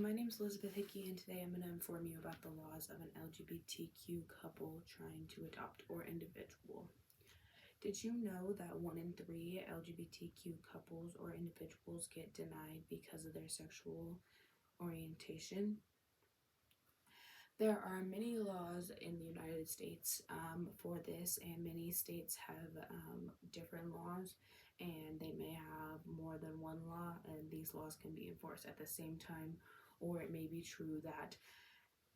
my name is Elizabeth Hickey, and today I'm going to inform you about the laws of an LGBTQ couple trying to adopt or individual. Did you know that 1 in 3 LGBTQ couples or individuals get denied because of their sexual orientation? There are many laws in the United States for this, and many states have different laws, and they may have more than one law, and these laws can be enforced at the same time, or it may be true that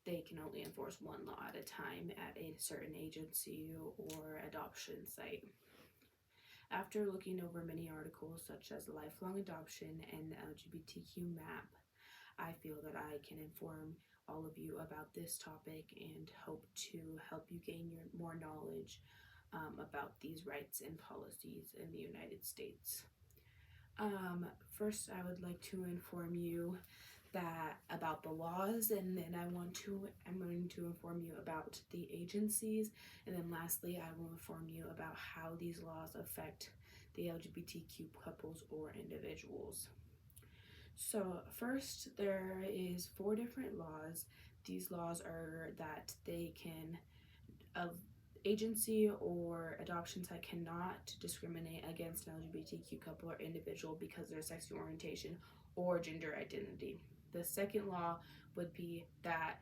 they can only enforce one law at a time at a certain agency or adoption site. After looking over many articles such as Lifelong Adoption and the LGBTQ map, I feel that I can inform all of you about this topic and hope to help you gain more knowledge about these rights and policies in the United States. First, I would like to inform you about the laws, and then I'm going to inform you about the agencies, and then lastly I will inform you about how these laws affect the LGBTQ couples or individuals. So first, there is 4 different laws. These laws are that they can agency or adoption site cannot discriminate against an LGBTQ couple or individual because of their sexual orientation or gender identity. The second law would be that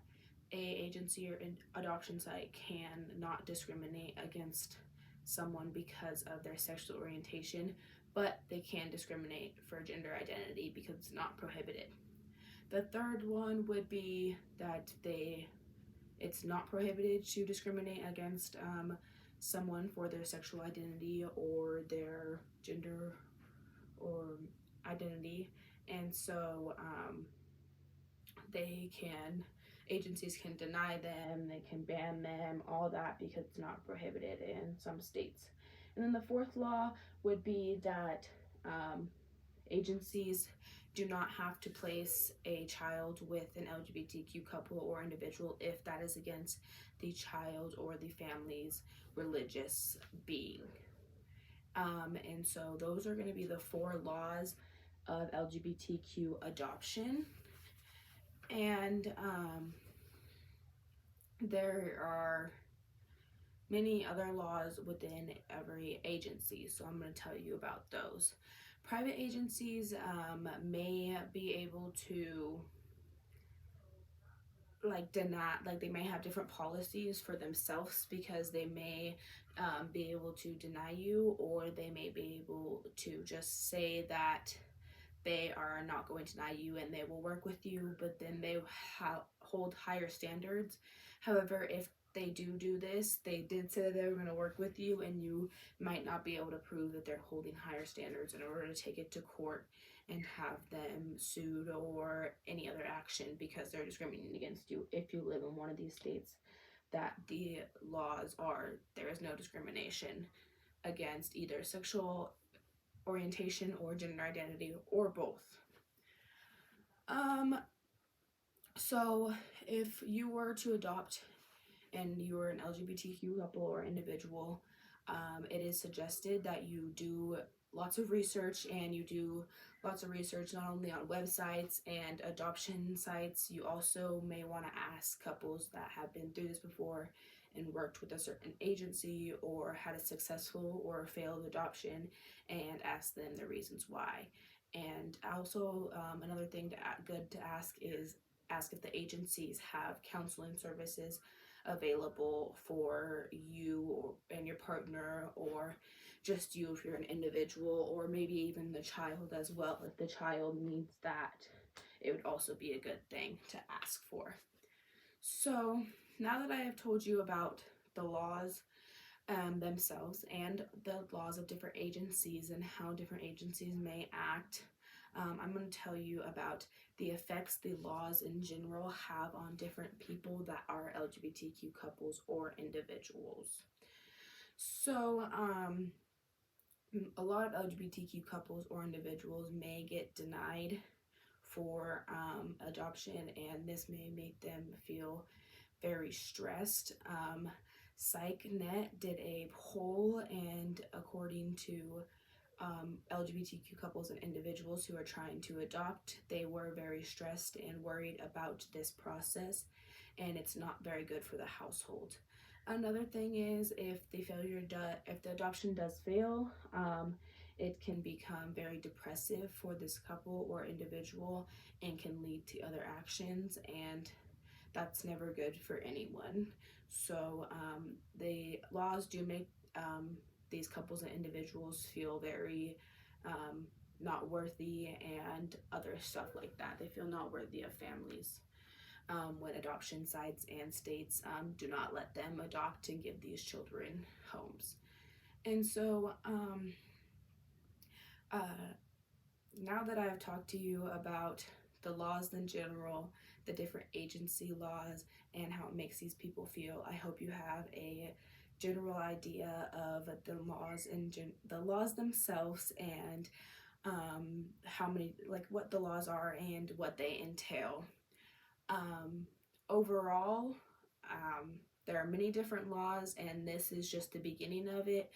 a agency or an adoption site can not discriminate against someone because of their sexual orientation, but they can discriminate for gender identity because it's not prohibited. The third one would be that it's not prohibited to discriminate against someone for their sexual identity or their gender or identity, and so agencies can deny them, they can ban them, all that, because it's not prohibited in some states. And then the fourth law would be that agencies do not have to place a child with an LGBTQ couple or individual if that is against the child or the family's religious being. And so those are going to be the 4 laws of LGBTQ adoption. And there are many other laws within every agency, so I'm going to tell you about those. Private agencies may be able to deny, they may have different policies for themselves because they may be able to deny you, or they may be able to just say that they are not going to deny you and they will work with you, but then they hold higher standards. However, if they do this, they did say that they were going to work with you, and you might not be able to prove that they're holding higher standards in order to take it to court and have them sued or any other action because they're discriminating against you if you live in one of these states that the laws are there is no discrimination against either sexual orientation or gender identity or both. So if you were to adopt and you are an LGBTQ couple or individual, it is suggested that you do lots of research, and you do lots of research not only on websites and adoption sites. You also may want to ask couples that have been through this before and worked with a certain agency or had a successful or failed adoption, and ask them the reasons why. And also another thing good to ask is if the agencies have counseling services available for you and your partner, or just you if you're an individual, or maybe even the child as well. If the child needs that, it would also be a good thing to ask for. So now that I have told you about the laws themselves and the laws of different agencies and how different agencies may act, I'm going to tell you about the effects the laws in general have on different people that are LGBTQ couples or individuals. So a lot of LGBTQ couples or individuals may get denied for adoption, and this may make them feel very stressed. PsycNet did a poll, and according to LGBTQ couples and individuals who are trying to adopt, they were very stressed and worried about this process, and it's not very good for the household. Another thing is if the adoption does fail, it can become very depressive for this couple or individual and can lead to other actions, and that's never good for anyone. So the laws do make these couples and individuals feel very um, not worthy and other stuff like that. They feel not worthy of families when adoption sites and states do not let them adopt and give these children homes. And so uh, now that I've talked to you about the laws in general, the different agency laws, and how it makes these people feel, I hope you have a general idea of the laws and the laws themselves, and how many, like what the laws are and what they entail. Um, Overall, there are many different laws, and this is just the beginning of it.